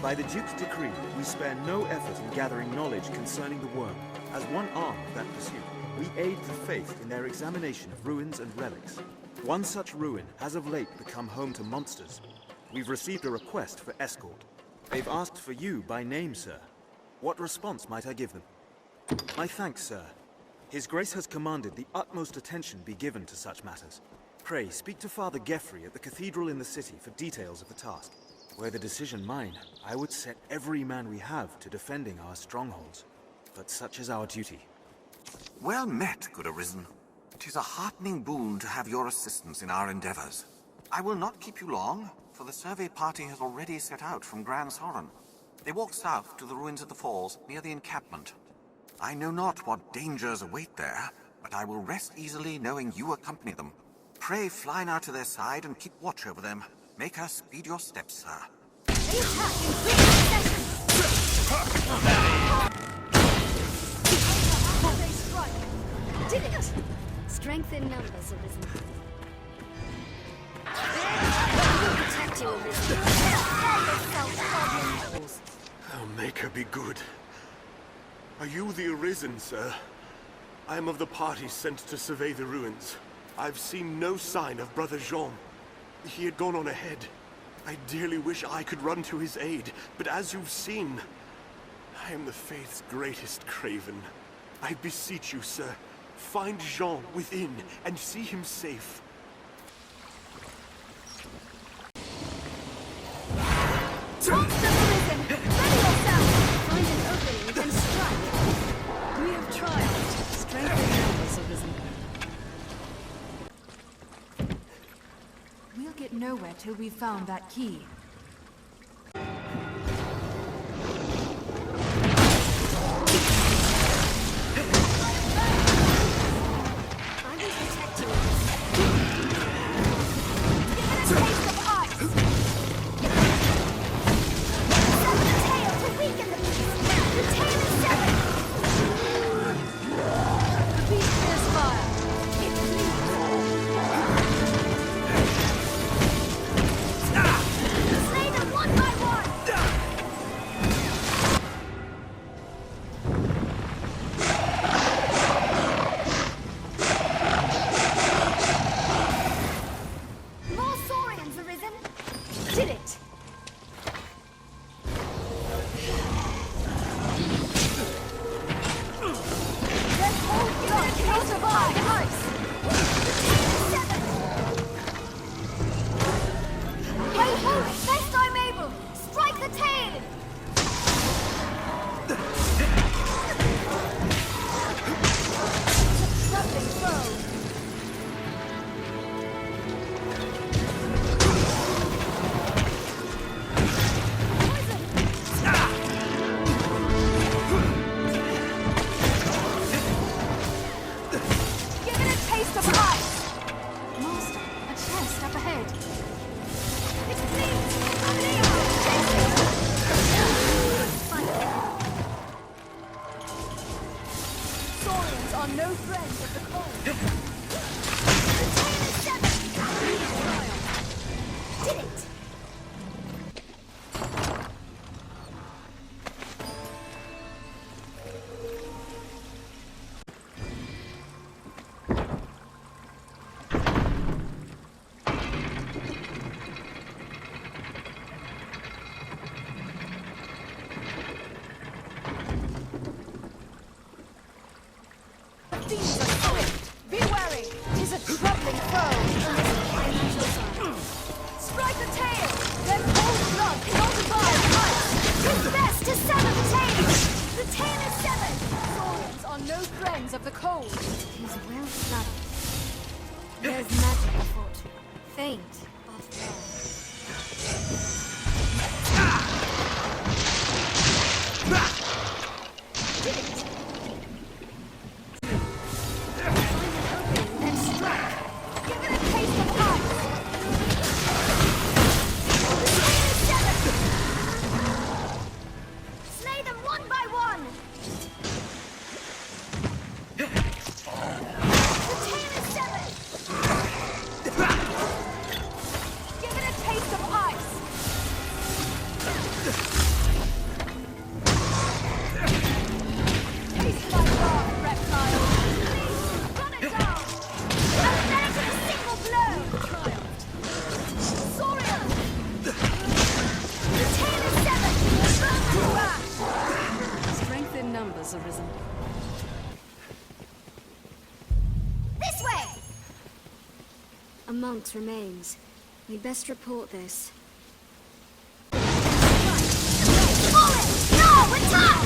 By the Duke's decree, we spare no effort in gathering knowledge concerning the worm. As one arm of that pursuit, we aid the faith in their examination of ruins and relics. One such ruin has of late become home to monsters. We've received a request for escort. They've asked for you by name, sir. What response might I give them? My thanks, sir. His Grace has commanded the utmost attention be given to such matters. Pray, speak to Father Geoffrey at the cathedral in the city for details of the task. Were the decision mine, I would set every man we have to defending our strongholds. But such is our duty. Well met, good Arisen. 'Tis a heartening boon to have your assistance in our endeavors. I will not keep you long, for the survey party has already set out from Gran Soren. They walk south to the ruins of the falls, near the encampment. I know not what dangers await there, but I will rest easily knowing you accompany them. Pray fly now to their side and keep watch over them. Make her speed your steps, sir. They attack in quick succession! They strike! Did it! Strength in numbers, Arisen. We'll protect you, Arisen. Oh, make her be good. Are you the Arisen, sir? I am of the party sent to survey the ruins. I've seen no sign of Brother Jean. He had gone on ahead. I dearly wish I could run to his aid, but as you've seen, I am the faith's greatest craven. I beseech you, sir, find Jean within and see him safe. Monster Arisen! Ready yourself! Find an opening and strike! We have triumphed. Strength in numbers, Arisen. We'll get nowhere till we've found that key. I will protect you. Give it a taste of ice! Sever the tail to weaken the beast! The tail is severed! The beast bears fire. It bleeds! Slay them one by one! More Saurians, Arisen! Did it! There's whole blood out of ice! The tail is severed! I hold it best I'm able! Strike the tail! Troubling foe! Give it a taste of ice! Master, a chest up ahead. It bleeds! Saurians are no friends of the cold. The tail is severed! Did it! These are swift! Be wary! 'Tis a troubling foe! I'm at your side. Strike the tail! Then cold blood cannot abide ice! 'Tis best to sever the tail! The tail is severed! Saurians are no friends of the cold! He's well flooded. There's magic afoot. Faint, but fair. Did it! Find an opening, then strike! Give it a taste of ice! The tail is severed! Slay them one by one! The tail is severed! monk's remains. We best report this. No! Attack!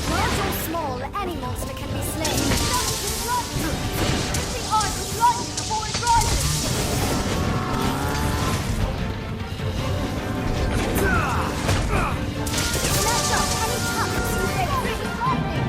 Large or small, any monster can be slain. Hit the eye with lightning before it rises! Snatch up any tusks you may bring lightning!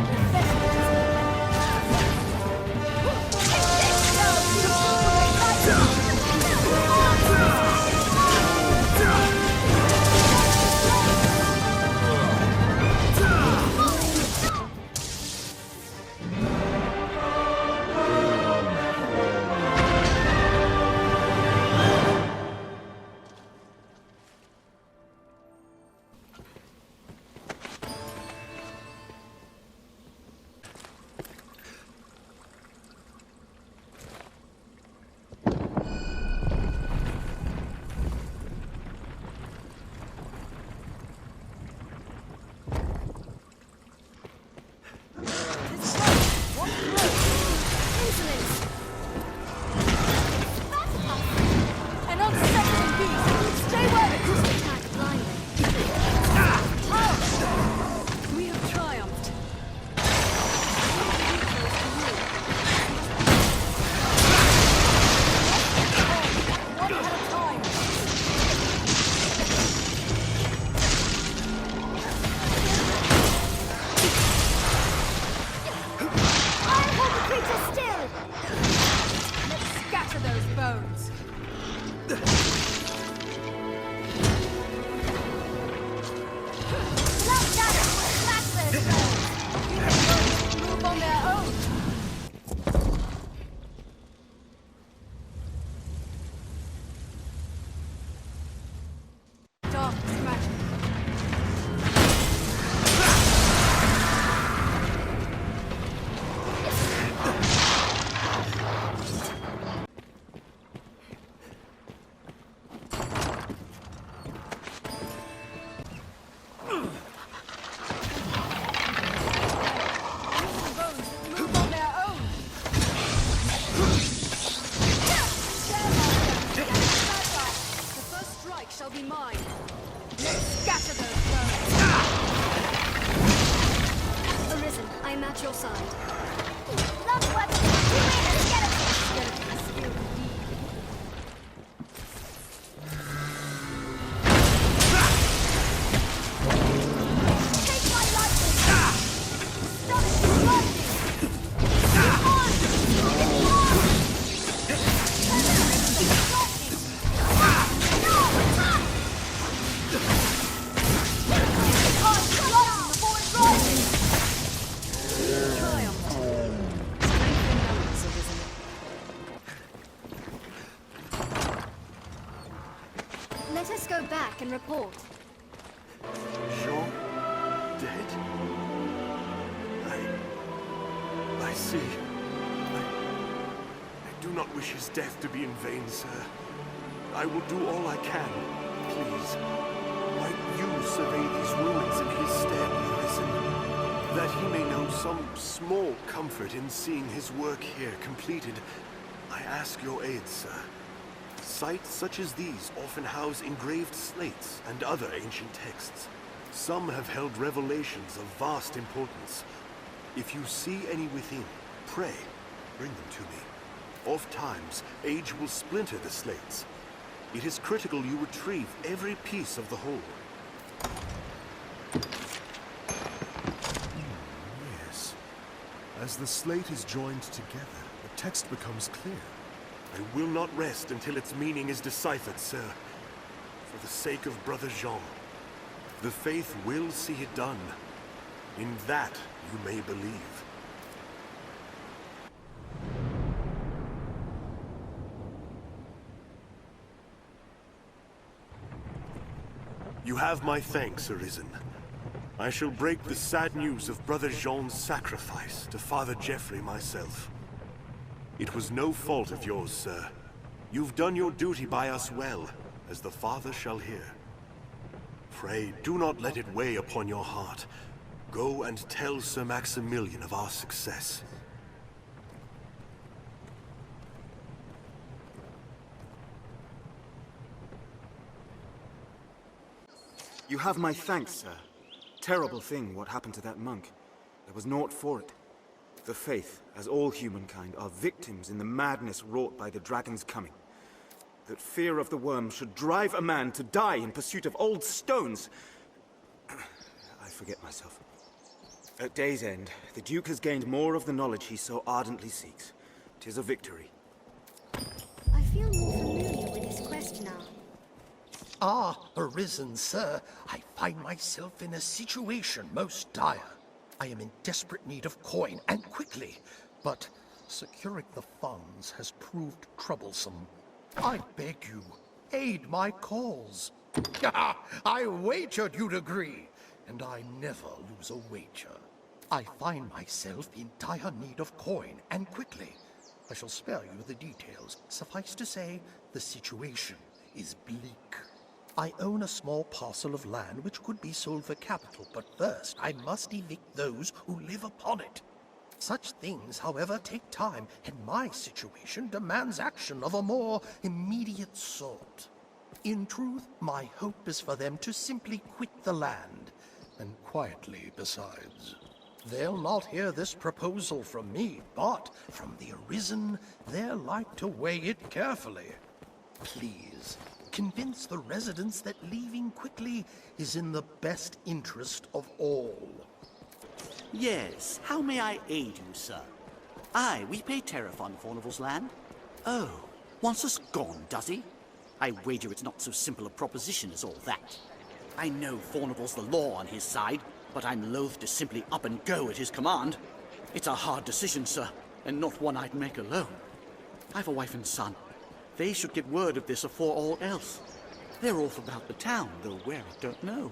An unsettling beast! Stay where it is! Attack blindly. We have triumphed. One at a time. I'll hold the creature still! Let's scatter those bones. Black Shadow will smash those bones. You can bones move on their own. Darkness magic. Move on their own. The first strike shall be mine. Let's scatter those bones. Arisen, I am at your side. Love weapon. You made a skeleton. Skeleton skill indeed. Take my lightning. Stop it, lightning. On. Let us go back and report. Jean? Dead? I see. I do not wish his death to be in vain, sir. I will do all I can. Please, might you survey these ruins in his stead, Arisen, that he may know some small comfort in seeing his work here completed. I ask your aid, sir. Sites such as these often house engraved slates and other ancient texts. Some have held revelations of vast importance. If you see any within, pray, bring them to me. Oft-times, age will splinter the slates. It is critical you retrieve every piece of the whole. Yes. As the slate is joined together, the text becomes clear. I will not rest until its meaning is deciphered, sir. For the sake of Brother Jean. The faith will see it done. In that you may believe. You have my thanks, Arisen. I shall break the sad news of Brother Jean's sacrifice to Father Geoffrey myself. It was no fault of yours, sir. You've done your duty by us well, as the Father shall hear. Pray, do not let it weigh upon your heart. Go and tell Sir Maximilian of our success. You have my thanks, sir. Terrible thing what happened to that monk. There was naught for it. The Faith, as all humankind, are victims in the madness wrought by the dragon's coming. That fear of the worm should drive a man to die in pursuit of old stones. I forget myself. At day's end, the Duke has gained more of the knowledge he so ardently seeks. 'Tis a victory. I feel more familiar with his quest now. Ah, Arisen, sir. I find myself in a situation most dire. I am in desperate need of coin, and quickly. But securing the funds has proved troublesome. I beg you, aid my cause. I wagered you'd agree, and I never lose a wager. I find myself in dire need of coin, and quickly. I shall spare you the details. Suffice to say, the situation is bleak. I own a small parcel of land which could be sold for capital, but first I must evict those who live upon it. Such things, however, take time, and my situation demands action of a more immediate sort. In truth, my hope is for them to simply quit the land, and quietly besides. They'll not hear this proposal from me, but from the Arisen, they're like to weigh it carefully. Please, convince the residents that leaving quickly is in the best interest of all. Yes, how may I aid you, sir? Aye, we pay tariff on Fornival's land. Oh, wants us gone, does he? I wager it's not so simple a proposition as all that. I know Fornival's the law on his side, but I'm loath to simply up and go at his command. It's a hard decision, sir, and not one I'd make alone. I've a wife and son. They should get word of this afore all else. They're off about the town, though where I don't know.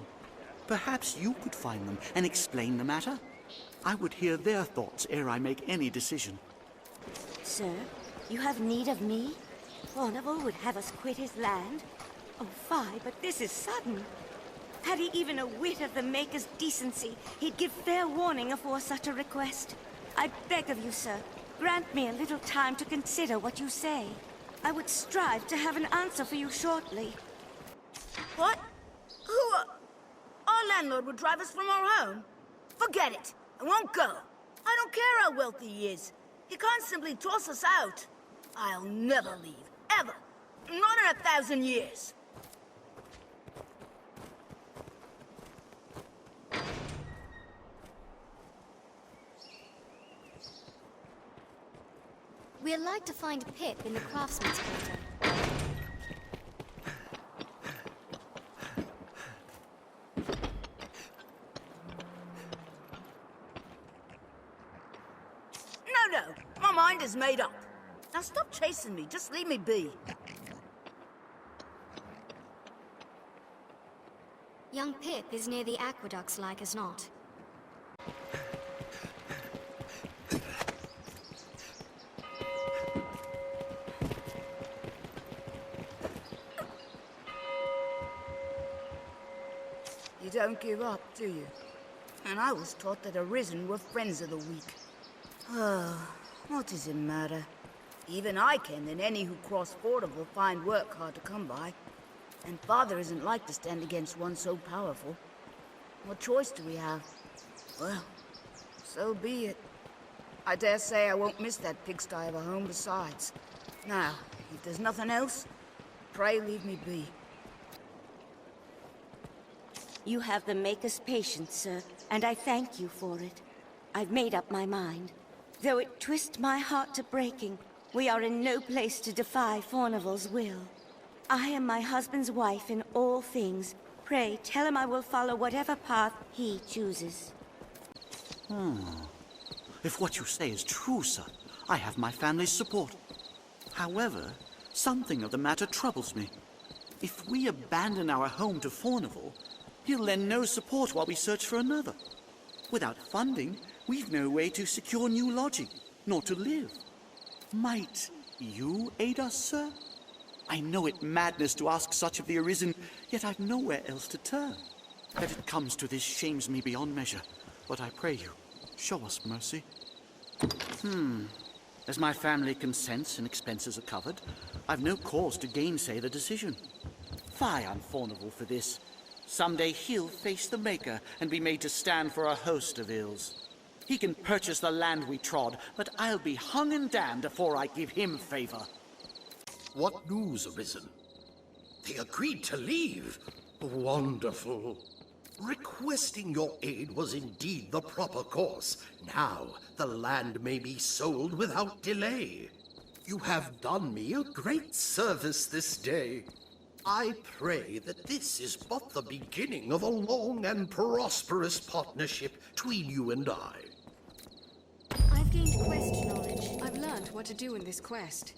Perhaps you could find them and explain the matter? I would hear their thoughts ere I make any decision. Sir, you have need of me? Fornival would have us quit his land? Oh, fie, but this is sudden. Had he even a whit of the Maker's decency, he'd give fair warning afore such a request. I beg of you, sir, grant me a little time to consider what you say. I would strive to have an answer for you shortly. What? Who? Our landlord would drive us from our home? Forget it. I won't go. I don't care how wealthy he is. He can't simply toss us out. I'll never leave. Ever. Not in 1,000 years. We'd like to find Pip in the craftsman's quarter. No. My mind is made up. Now stop chasing me. Just leave me be. Young Pip is near the aqueducts like as not. You don't give up, do you? And I was taught that Arisen were friends of the weak. Oh, what does it matter? Even I can, and any who cross Fornival find work hard to come by. And Father isn't like to stand against one so powerful. What choice do we have? Well, so be it. I dare say I won't miss that pigsty of a home besides. Now, if there's nothing else, pray leave me be. You have the Maker's patience, sir, and I thank you for it. I've made up my mind. Though it twist my heart to breaking, we are in no place to defy Fornival's will. I am my husband's wife in all things. Pray, tell him I will follow whatever path he chooses. If what you say is true, sir, I have my family's support. However, something of the matter troubles me. If we abandon our home to Fornival, he'll lend no support while we search for another. Without funding, we've no way to secure new lodging, nor to live. Might you aid us, sir? I know it madness to ask such of the Arisen, yet I've nowhere else to turn. That it comes to this shames me beyond measure. but I pray you, show us mercy. As my family consents and expenses are covered, I've no cause to gainsay the decision. Fie on Fornival for this. Someday he'll face the Maker and be made to stand for a host of ills. He can purchase the land we trod, but I'll be hung and damned before I give him favor. What news, Arisen? They agreed to leave. Wonderful. Requesting your aid was indeed the proper course. Now, the land may be sold without delay. You have done me a great service this day. I pray that this is but the beginning of a long and prosperous partnership between you and I. I've gained quest knowledge. I've learned what to do in this quest.